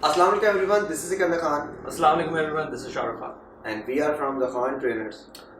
Assalamu alaikum everyone, this is Sikandar Khan अस्सलाम वालेकुम everyone, this is Shahrukh Khan and we are from the Khan Trainers.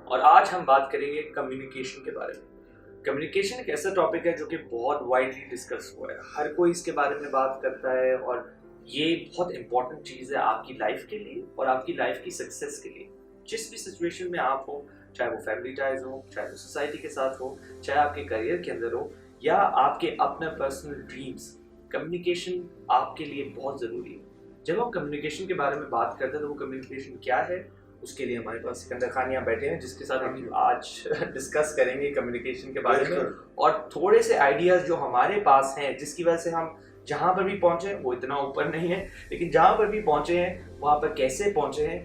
और आज हम बात करेंगे कम्युनिकेशन के बारे में। कम्युनिकेशन एक ऐसा टॉपिक है जो कि बहुत वाइडली डिस्कस हुआ है, हर कोई इसके बारे में बात करता है और ये बहुत इंपॉर्टेंट चीज़ है आपकी लाइफ के लिए और आपकी लाइफ की सक्सेस के लिए। जिस भी सिचुएशन में आप हो, चाहे वो फैमिली टाइज हो, चाहे वो सोसाइटी के साथ हो, चाहे आपके करियर के अंदर हो या आपके अपने पर्सनल ड्रीम्स, कम्युनिकेशन आपके लिए बहुत ज़रूरी है। जब हम कम्युनिकेशन के बारे में बात करते हैं तो वो कम्युनिकेशन क्या है, उसके लिए हमारे पास सिकंदर खान यहाँ बैठे हैं जिसके साथ हम आज डिस्कस करेंगे कम्युनिकेशन के बारे में और थोड़े से आइडियाज़ जो हमारे पास हैं जिसकी वजह से हम जहाँ पर भी पहुँचे वो इतना ऊपर नहीं है, लेकिन जहाँ पर भी पहुँचे हैं वहाँ पर कैसे पहुँचे हैं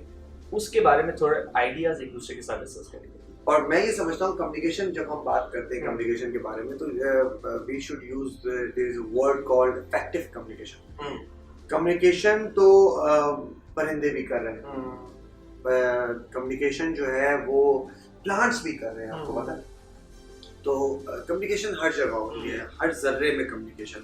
उसके बारे में थोड़े आइडियाज़ एक दूसरे के साथ डिस्कस करेंगे। और मैं ये समझता हूँ कम्युनिकेशन जब हम बात करते हैं कम्युनिकेशन के बारे में तो we should use there is a word called effective communication. Communication तो परिंदे भी कर रहे हैं, कम्युनिकेशन जो है वो प्लांट्स भी कर रहे हैं, आपको पता है। तो कम्युनिकेशन हर जगह होती है, हर जर्रे में कम्युनिकेशन।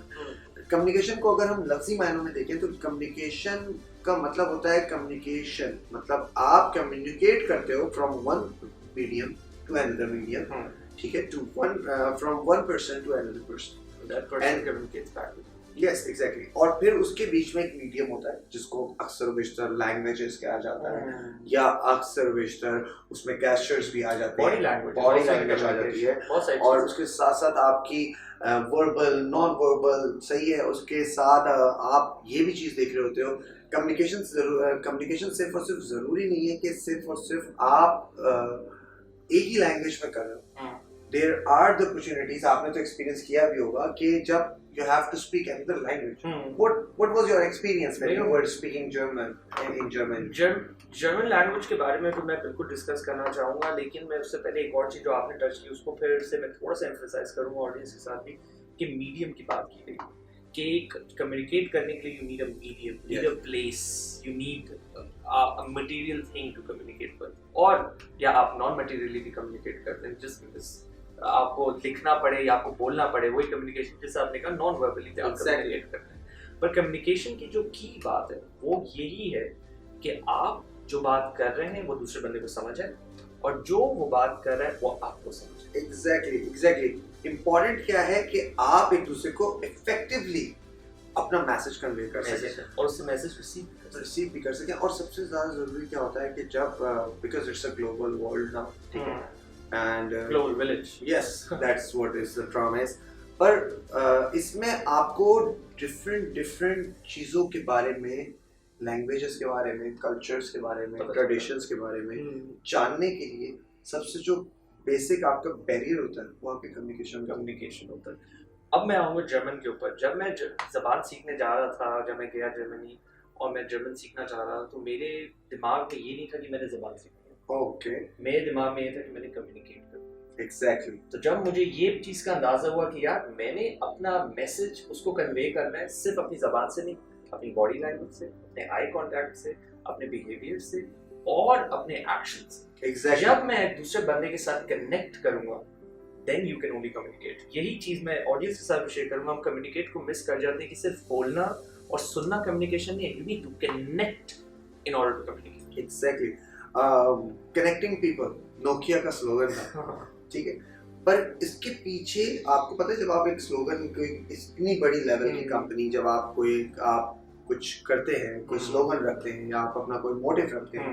कम्युनिकेशन को अगर हम लफ्जी मायनों में देखें तो कम्युनिकेशन का मतलब होता है कम्युनिकेशन मतलब आप कम्युनिकेट करते हो from one medium to another medium, ठीक है, to one from one person to another person, that person communicates back. Yes exactly. और फिर उसके बीच में एक मीडियम होता है जिसको अक्सर बेशतर लैंग्वेजेस कहा जाता है या अक्सर बेशतर उसमें गेस्चर्स भी आ जाते हैं, बॉडी लैंग्वेज आ जाती है, और उसके साथ साथ आपकी वर्बल नॉन वर्बल, सही है, उसके साथ आप ये भी चीज़ देख रहे होते हो कम्युनिकेशन सिर्फ और सिर्फ ज़रूरी नहीं है कि सिर्फ और सिर्फ आप एक ही लैंग्वेज में कर रहे हो। देयर आर द अपॉर्चुनिटीज, आपने तो एक्सपीरियंस किया भी होगा कि जब you have to speak another language. What was your experience when you were speaking German in German? German language के बारे में तो मैं बिल्कुल डिस्कस करना चाहूँगा, लेकिन मैं उससे पहले एक और चीज़ जो आपने टच की उसको फिर से मैं थोड़ा सा एम्फसाइज करूँगा ऑडियंस के साथ भी कि मीडियम की बात की गई कि कम्युनिकेट करने के लिए you need a medium, need a place, you need a material thing to communicate with, और या आप नॉन मटेरियली भी कम्युनिकेट करते हैं जस्ट बिकॉज आपको लिखना पड़े या आपको बोलना पड़े, वही कम्युनिकेशन जैसे आपने कहा नॉन वर्बली आप कम्युनिकेट करते हैं। पर कम्युनिकेशन की जो की बात है वो यही है कि आप जो बात कर रहे हैं वो दूसरे बंदे को समझ आए और जो वो बात कर रहा है वो आपको समझ आए। एग्जैक्टली। इम्पोर्टेंट क्या है कि आप एक दूसरे को इफेक्टिवली अपना मैसेज कन्वे कर सकें और उससे मैसेज रिसीव भी कर सकें। और सबसे ज़्यादा ज़रूरी क्या होता है कि जब because it's a global world now, ठीक है, and global village, yes that's what is the promise। पर इसमें आपको डिफरेंट चीज़ों के बारे में, लैंग्वेजेस के बारे में, कल्चर्स के बारे में, ट्रेडिशंस के बारे में जानने के लिए सबसे जो बेसिक आपका बैरियर होता है वो आपके कम्युनिकेशन होता है। अब मैं आऊँगा जर्मन के ऊपर। जब मैं ज़बान सीखने जा रहा था, जब मैं गया जर्मनी और मैं जर्मन सीखना चाह रहा था तो मेरे दिमाग में ये नहीं था कि मैंने ज़बान सीखनी, मेरे दिमाग में ये था कि मैंने कम्युनिकेट करना। एग्जैक्टली। तो जब मुझे ये चीज़ का अंदाज़ा हुआ कि यार मैंने अपना मैसेज उसको कन्वे करना है सिर्फ अपनी ज़बान से नहीं, अपनी बॉडी लैंग्वेज से, अपने आई कांटेक्ट से, अपने बिहेवियर से और अपने एक्शन से। एग्जैक्टली। जब मैं दूसरे बंदे के साथ कनेक्ट करूँगा then you can only communicate. यही चीज़ मैं ऑडियंस के साथ शेयर करूँगा। हम कम्युनिकेट को मिस कर जाते हैं कि सिर्फ बोलना और सुनना कम्युनिकेशन नहीं है, you need to connect in order to communicate. Exactly. Connecting people Nokia का स्लोगन था, ठीक है, पर इसके पीछे आपको पता है जब आप एक स्लोगन कोई इतनी बड़ी लेवल की कंपनी, जब आप कुछ करते हैं, कोई स्लोगन रखते हैं या आप अपना कोई मोटिव रखते हैं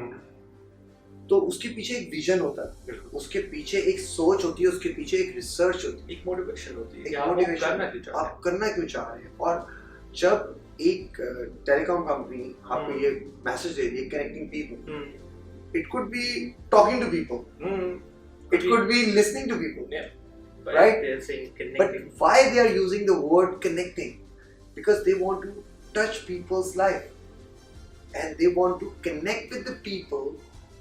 तो उसके पीछे एक विजन होता है, उसके पीछे एक सोच होती है, उसके पीछे एक रिसर्च होती है, एक मोटिवेशन होती है, आप करना क्यों चाह रहे हैं। और जब एक टेलीकॉम कंपनी आपको ये मैसेज दे रही है connecting people, it could be talking to people, it could be listening to people, right? But why they are using the word connecting? Because they want to touch people's life and they want to connect with the people,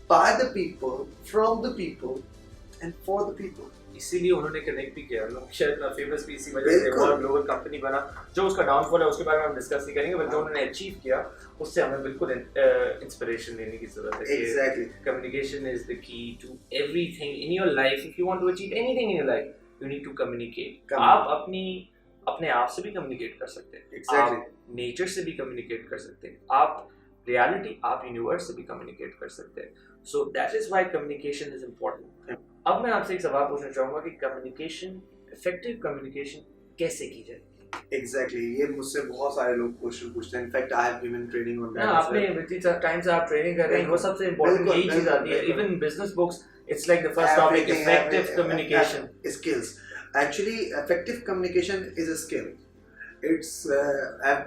by the people, from the people and for the people. इसीलिए उन्होंने connect भी किया। शायद इतना famous भी इसी वजह से और ग्लोबल कंपनी बना। जो उसका डाउनफॉल है उसके बारे में हम डिस्कस नहीं करेंगे, बट जो उन्होंने अचीव किया उससे हमें बिल्कुल इंस्पिरेशन लेने की जरूरत है। Exactly. Communication is the key to everything in your life. If you want to achieve anything in your life you need to communicate. आप अपनी अपने आप से भी कम्युनिकेट कर सकते हैं, Exactly. आप नेचर से भी कम्युनिकेट कर सकते हैं, आप रियलिटी, आप यूनिवर्स से भी कम्युनिकेट कर सकते हैं. So that is why communication is important. अब मैं आपसे एक सवाल पूछना चाहूंगा कि कम्युनिकेशन, इफेक्टिव कम्युनिकेशन कैसे की जाए? Exactly. ये मुझसे बहुत सारे लोग क्वेश्चन पूछते हैं. In fact I have given training on ना आपने इतनी टाइम से आप ट्रेनिंग कर रहे हैं, वो सबसे इम्पोर्टेंट यही चीज आती है. Even business books, it's like the first topic, effective communication. Skills. Actually, effective communication is a skill. It's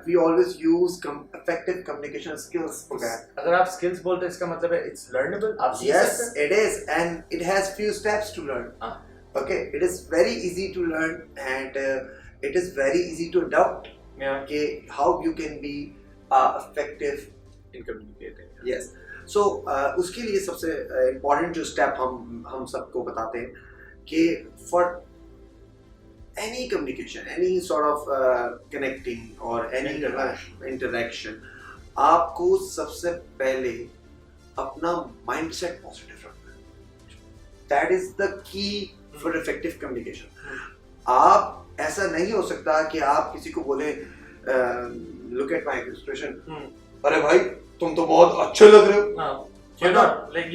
we always use effective communication skills for that. अगर आप skills बोलते हैं इसका मतलब है it's learnable, आप सीख Yes, सकते हैं. it is, and it has few steps to learn. Okay, it is very easy to learn, and it is very easy to adopt. Yeah. Okay, how you can be effective in communicating. Yes. So उसके लिए सबसे important जो step हम सबको बताते हैं कि for any communication, any sort of connecting or any interaction, आपको सबसे पहले अपना mindset positive रखना है. That is the key for effective communication. आप ऐसा नहीं हो सकता कि आप किसी को बोले look at my expression, अरे भाई तुम तो बहुत अच्छे लग रहे हो. You're not like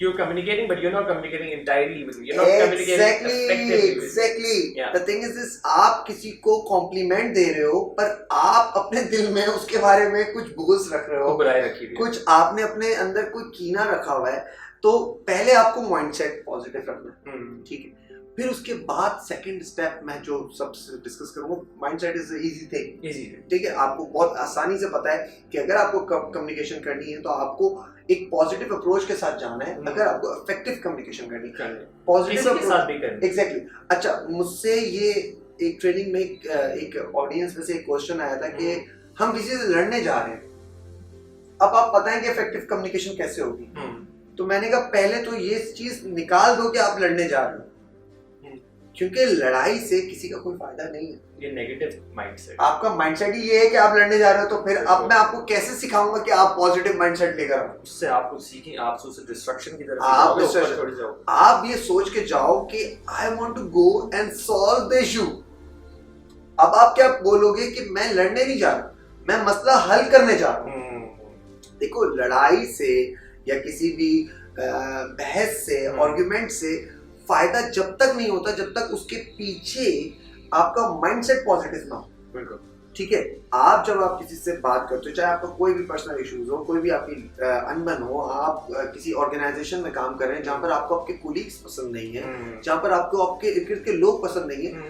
you're communicating, but you're not communicating entirely with me. You're not communicating effectively. Exactly. Yeah. The thing is this, आप किसी को कॉम्प्लीमेंट दे रहे हो पर आप अपने दिल में उसके बारे में कुछ बुग़्ज़ रख रहे हो, बुराई रखी हुई है, कुछ आपने अपने अंदर कोई कीना रखा हुआ है. तो पहले आपको माइंडसेट पॉजिटिव रखना है. ठीक है. फिर उसके बाद सेकंड स्टेप मैं जो सबसे डिस्कस करूंगा, mindset is easy thing. Easy. ठीक है. आपको बहुत आसानी से पता है कि अगर आपको कम्युनिकेशन करनी है तो आपको एक पॉजिटिव अप्रोच के साथ जाना है. अगर आपको इफेक्टिव कम्युनिकेशन करनी है, पॉजिटिव के साथ भी करनी है. एग्जैक्टली. अच्छा, मुझसे ये एक ट्रेनिंग में एक ऑडियंस में से एक क्वेश्चन आया था कि हम किसी से लड़ने जा रहे हैं, अब आप बताएं कि इफेक्टिव कम्युनिकेशन कैसे होगी. तो मैंने कहा पहले तो ये चीज निकाल दो कि आप लड़ने जा रहे हो, क्योंकि लड़ाई से किसी का कोई फायदा नहीं है. ये नेगेटिव माइंडसेट, आपका माइंडसेट ही ये है कि आप लड़ने जा रहे हो. तो फिर अब मैं आपको कैसे सिखाऊंगा कि आप पॉजिटिव माइंडसेट लेकर आओ. उससे आप कुछ सीखें, आप उससे डिस्ट्रक्शन की तरफ आप ये सोच के जाओ कि I want to go and solve the issue. अब आप क्या बोलोगे कि मैं लड़ने नहीं जा रहा, मैं मसला हल करने जा रहा हूँ. देखो, लड़ाई से या किसी भी बहस से, आर्गुमेंट से फायदा जब तक नहीं होता जब तक उसके पीछे आपका माइंडसेट पॉजिटिव ना हो. बिल्कुल. ठीक है. आप जब आप किसी से बात करते हो, चाहे आपका कोई भी पर्सनल इश्यूज हो, कोई भी आपकी अनबन हो, आप किसी ऑर्गेनाइजेशन में काम कर रहे हैं जहां पर आपको आपके कोलीग्स पसंद नहीं है, जहां पर आपको आपके इर्द के लोग पसंद नहीं है,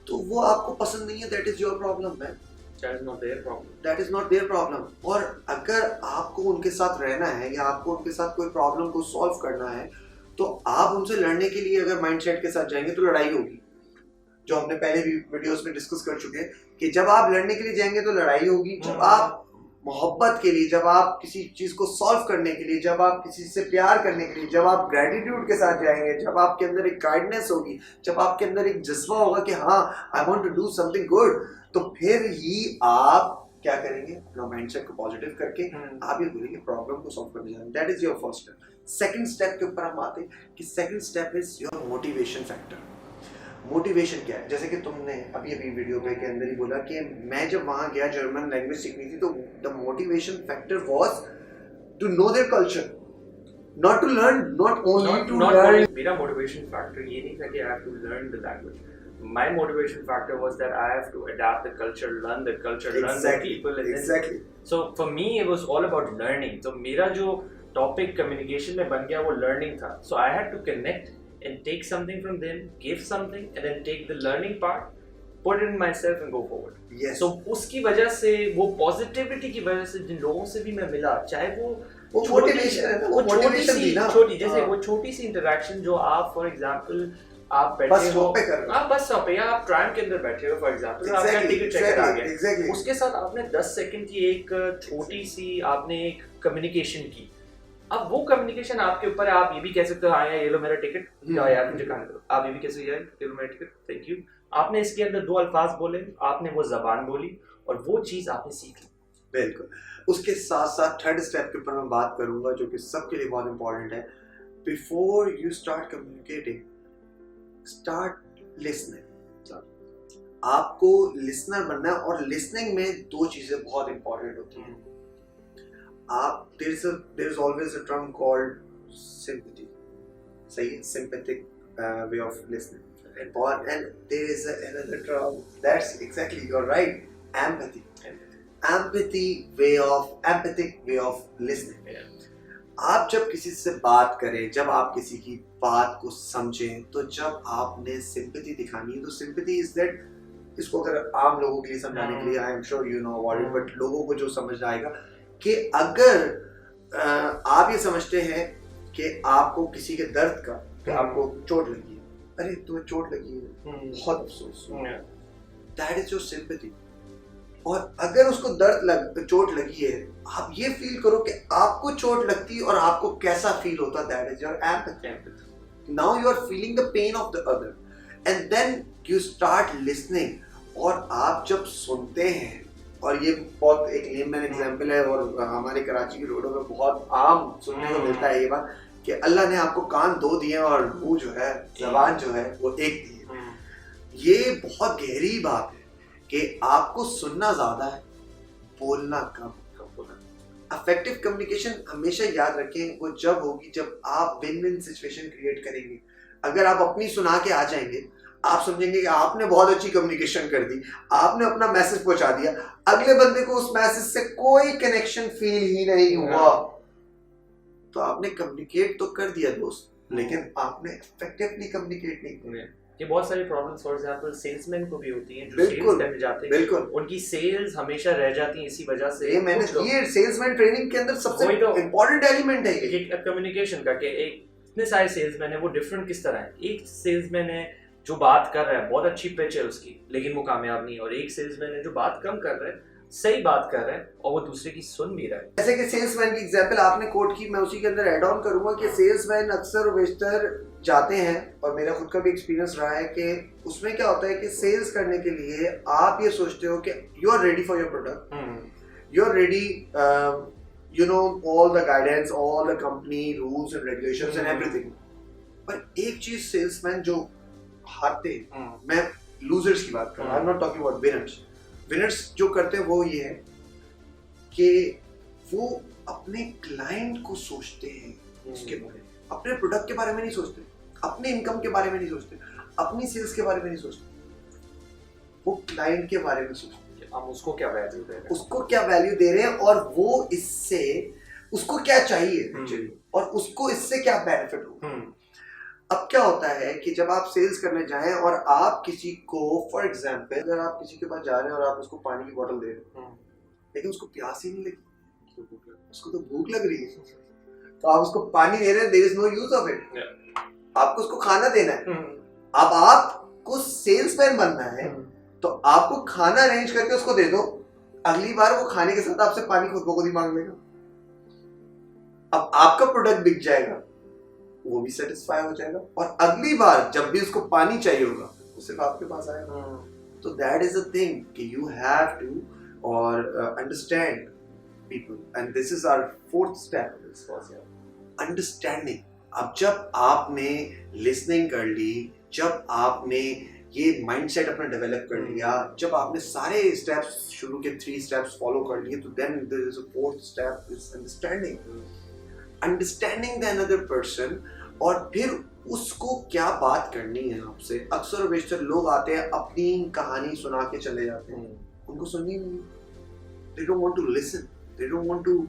तो वो आपको पसंद नहीं है. That is your problem man. That is not their problem. That is not their problem. और अगर आपको उनके साथ रहना है या आपको उनके साथ कोई प्रॉब्लम को सॉल्व करना है, तो आप उनसे लड़ने के लिए अगर माइंडसेट के साथ जाएंगे तो लड़ाई होगी. जो हमने पहले भी वीडियोस में डिस्कस कर चुके हैं कि जब आप लड़ने के लिए जाएंगे तो लड़ाई होगी. जब आप मोहब्बत के लिए, जब आप किसी चीज को सॉल्व करने के लिए, जब आप किसी से प्यार करने के लिए, जब आप ग्रेटिट्यूड के साथ जाएंगे, जब आपके अंदर एक काइंडनेस होगी, जब आपके अंदर एक जज्बा होगा कि हाँ I want to do something good, तो फिर ही आप क्या करेंगे, अपना माइंडसेट को पॉजिटिव करके आप ये बोलेंगे प्रॉब्लम को सॉल्व करने जाएंगे. That is your first step. Second step के ऊपर हम आते हैं कि second step is your motivation factor. Motivation क्या है? जैसे कि तुमने अभी वीडियो पे के अंदर ही बोला कि मैं जब वहां गया जर्मन लैंग्वेज सीखनी थी, तो the motivation factor was to know their culture, not to learn, not only to learn. मेरा motivation factor ये नहीं था कि I have to learn the language. My motivation factor was that I have to adapt the culture, learn the culture, learn the people. Exactly. So for me it was all about learning. So मेरा जो topic communication में बन गया वो learning था. So I had to connect and take something from them, give something, and then take the learning part, put it in myself and go forward. Yes. So उसकी वजह से, वो positivity की वजह से जिन लोगों से भी मैं मिला, चाहे वो मोटिवेशन है ना, वो मोटिवेशन दी ना, छोटी जैसे वो छोटी सी इंटरेक्शन जो आप फॉर एग्जांपल आप बैठे हो, आप बस स्टॉप पे या आप ट्राम के अंदर बैठे हो फॉर एग्जांपल, आपका टिकट चेकर आ गया, उसके साथ आपने 10 सेकंड की एक छोटी सी आपने एक कम्युनिकेशन की. अब वो कम्युनिकेशन आपके ऊपर है. आप ये भी कह सकते हो हाँ यार ये लो मेरा टिकट, यार मुझे खाने दो. आप ये भी कह सकते हो यार ये लो मेरा टिकट, थैंक यू. आपने इसके अंदर 2 अल्फाज बोले, आपने वो जबान बोली और वो चीज आपने सीख ली. बिल्कुल. उसके साथ साथ थर्ड स्टेप के ऊपर मैं बात करूंगा जो कि सबके लिए बहुत इंपॉर्टेंट है. Before you start communicating, start listening. आपको लिसनर बनना है और लिसनिंग में दो चीजें बहुत इंपॉर्टेंट होती हैं. आप there is always a term called sympathy. सही है, sympathetic way of listening. And there is another term that's exactly, you're right, empathy. Empathic way of listening. आप जब किसी से बात करें, जब आप किसी की बात को समझें, तो जब आपने सिंपैथी दिखानी है, तो सिंपैथी इज दैट, इसको अगर आम लोगों के लिए समझाने के लिए, I am sure you know about it, but लोगों को जो समझ आएगा कि अगर आप ये समझते हैं कि आपको किसी के दर्द का, कि आपको चोट लगी है, अरे तुम्हें चोट लगी है, बहुत अफसोस, दैट इज योर सिंपैथी. और अगर उसको चोट लगी है, आप ये फील करो कि आपको चोट लगती और आपको कैसा फील होता, that is your empathy. Now you are feeling the pain of the other end then you start listening. और आप जब सुनते हैं, और ये बहुत एक लेमैन एग्जांपल है और हमारे कराची की रोडों में बहुत आम सुनने को मिलता है ये बात, कि अल्लाह ने आपको कान 2 दिए और मुंह जो है, ज़बान जो है वो 1 दी है. ये बहुत गहरी बात है कि आपको सुनना ज्यादा है, बोलना कम. अफेक्टिव कम्युनिकेशन हमेशा याद रखें, वो जब होगी जब आप विन विन सिचुएशन क्रिएट करेंगे. अगर आप अपनी सुना के आ जाएंगे, आप समझेंगे कि आपने बहुत अच्छी कम्युनिकेशन कर दी, आपने अपना मैसेज पहुंचा दिया, अगले बंदे को उस मैसेज से कोई कनेक्शन फील ही नहीं हुआ, तो आपने कम्युनिकेट तो कर दिया दोस्त, लेकिन आपने इफेक्टिवली कम्युनिकेट नहीं किया. ये बहुत सारी प्रॉब्लम्स फॉर एग्जांपल सेल्समैन को भी होती हैं, जो सेल्स करने जाते हैं, उनकी सेल्स हमेशा रह जाती है इसी वजह से. ये सेल्समैन ट्रेनिंग के अंदर सबसे इंपॉर्टेंट एलिमेंट है एक कम्युनिकेशन का, कि एक इतने सारे सेल्समैन है, वो डिफरेंट किस तरह है. एक सेल्समैन है जो बात कर रहा है, बहुत अच्छी पिच है उसकी, लेकिन वो कामयाब नहीं है. और एक सेल्समैन है जो बात कम कर रहा है, सही बात कर रहा है, और वो दूसरे की सुन भी रहा है. जैसे कि सेल्समैन की एग्जांपल आपने कोट की, मैं उसी के अंदर ऐड ऑन करूंगा कि सेल्समैन अक्सर बेशतर जाते हैं, और मेरा खुद का भी एक्सपीरियंस रहा है कि उसमें क्या होता है कि सेल्स करने के लिए आप ये सोचते हो कि you are ready for your product, you are ready, you know all the guidance, all the company rules and regulations and everything. पर एक चीज सेल्समैन जो हारते हैं, मैं लूजर्स की बात कर रहा हूं, I am not talking about winners. Winners जो करते हैं वो ये है कि वो अपने क्लाइंट को सोचते हैं, उसके बारे में, अपने प्रोडक्ट के बारे में नहीं सोचते, अपने इनकम के बारे में नहीं सोचते, अपनी सेल्स के बारे में नहीं सोचते, वो क्लाइंट के बारे में सोचते हैं. हम उसको क्या वैल्यू दे रहे हैं, उसको क्या वैल्यू दे रहे हैं, और वो इससे उसको क्या चाहिए एक्चुअली, और उसको इससे क्या बेनिफिट होगा. अब क्या होता है कि जब आप सेल्स करने जाएं और आप किसी को, फॉर एग्जांपल अगर आप किसी के पास जा रहे हैं और आप उसको पानी की बोतल दे रहे हैं, लेकिन उसको प्यास ही नहीं लगी, उसको तो भूख लग रही है, तो आप उसको पानी दे रहे हैं, there is no use of it. आपको उसको खाना देना है. अब आपको सेल्समैन बनना है, तो आपको खाना अरेंज करके उसको दे दो, अगली बार वो खाने के साथ आपसे पानी खुद ब खुद ही मांग लेगा. अब आपका प्रोडक्ट बिक जाएगा, वो भी सेटिस्फाई हो जाएगा, और अगली बार जब भी उसको पानी चाहिए होगा, वो सिर्फ आपके पास आएगा. तो दैट इज अ थिंग कि यू हैव टू और understand people, and this is our 4th step, understanding. अब जब आपने लिसनिंग कर ली, जब आपने ये माइंडसेट अपना डेवलप कर लिया, जब आपने सारे स्टेप्स शुरू के 3 स्टेप्स फॉलो कर लिए, तो then there is a 4th step, is understanding the another person. और फिर उसको क्या बात करनी है आपसे. अक्सर और बेशतर लोग आते हैं, अपनी कहानी सुना के चले जाते हैं, उनको सुननी नहीं. they don't want to listen, they don't want to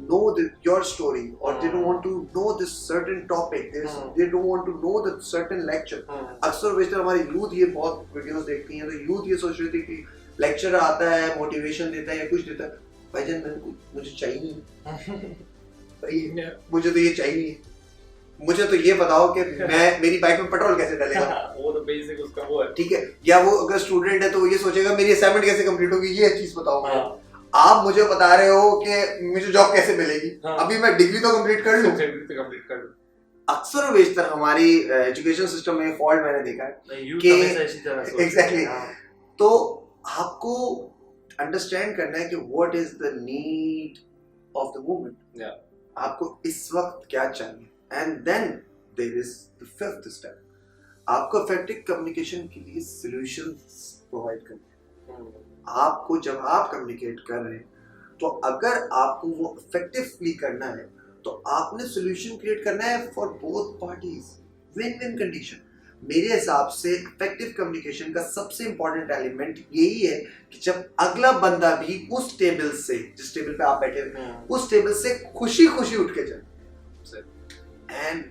know your story, or they don't want to know this certain topic, they don't want to know the certain lecture. अक्सर बेशतर हमारी यूथ ये बहुत वीडियोस देखती हैं, तो youth ये सोच रही थी कि लेक्चर आता है, मोटिवेशन देता है या कुछ देता है, भाईजान मुझे चाहिए भाई, मुझे तो ये चाहिए, मुझे तो ये बताओ कि मैं मेरी बाइक में पेट्रोल कैसे डालेगा. वो तो बेसिक उसका वो है, ठीक है. या वो अगर स्टूडेंट है तो वो ये सोचेगा मेरी असाइनमेंट कैसे कंप्लीट होगी, ये चीज बताओ. आप मुझे बता रहे हो कि मुझे जॉब कैसे मिलेगी. अभी मैं डिग्री तो कंप्लीट कर लूं. अक्सर और बेशतर हमारी एजुकेशन सिस्टम में फॉल्ट मैंने देखा है कि एग्जैक्टली. तो आपको अंडरस्टैंड करना है कि what is the need of the moment, आपको इस वक्त क्या चाहिए. And then there is the 5th step, आपको इफेक्टिव कम्युनिकेशन के लिए सॉल्यूशंस प्रोवाइड करनी है। आपको जब आप कम्युनिकेट कर रहे हैं तो अगर आपको वो इफेक्टिवली करना है तो आपने सोल्यूशन क्रिएट करना है for both parties, win win condition. मेरे हिसाब से इफेक्टिव कम्युनिकेशन का सबसे इंपॉर्टेंट एलिमेंट यही है कि जब अगला बंदा भी उस टेबल से, जिस टेबल पे आप बैठे हैं, उस टेबल से खुशी खुशी उठ के जाए। एंड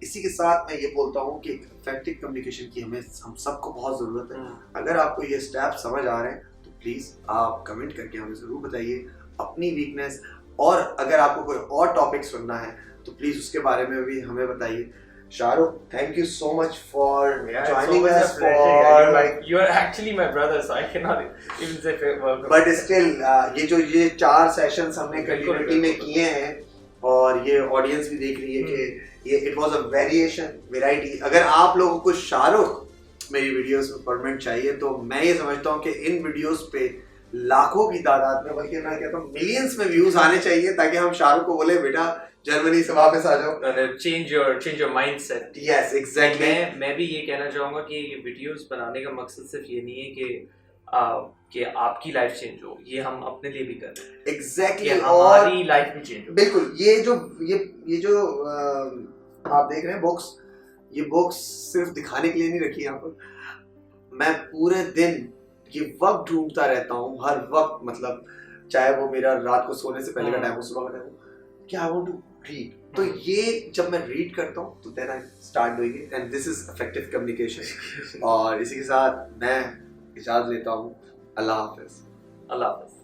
इसी के साथ मैं ये बोलता हूँ कि इफेक्टिव कम्युनिकेशन की हम सबको बहुत ज़रूरत है। अगर आपको ये स्टेप समझ आ रहे हैं तो प्लीज़ आप कमेंट करके हमें ज़रूर बताइए अपनी वीकनेस, और अगर आपको कोई और टॉपिक सुनना है तो प्लीज़ उसके बारे में भी हमें बताइए। Shahrukh, thank you so much for joining us. You are actually my brother, so I cannot even say welcome. But still, ये 4 सेशंस हमने कम्युनिटी में किए हैं और ये ऑडियंस भी देख रही है कि ये इट वाज अ वेराइटी। अगर आप लोगों को शाहरुख मेरी वीडियोस में परमानेंट चाहिए तो मैं ये समझता हूँ कि इन वीडियोस पे लाखों की तादाद में, बल्कि मैं कहता हूँ मिलियंस में व्यूज आने चाहिए, ताकि हम शाहरुख को बोले बेटा जर्मनी से वापस आ जाओ। Change your mindset. Yes exactly. मैं भी ये कहना चाहूँगा कि ये वीडियोस बनाने का मकसद सिर्फ ये नहीं है कि आपकी लाइफ चेंज हो, ये हम अपने लिए भी कर रहे हैं। एग्जैक्टली, हमारी लाइफ भी चेंज हो। बिल्कुल। ये जो आप देख रहे हैं बुक्स, ये बुक्स सिर्फ दिखाने के लिए नहीं रखी यहाँ पर। मैं पूरे दिन ये वक्त ढूंढता रहता हूँ, हर वक्त, मतलब चाहे वो मेरा रात को सोने से पहले का टाइम हो, सुबह का टाइम हो, कि आई वांट टू रीड। तो ये जब मैं रीड करता हूँ तो then I start doing it, and this is effective communication. और इसी के साथ मैं इजाज़त लेता हूँ। अल्लाह हाफिज़। अल्लाह हाफिज़।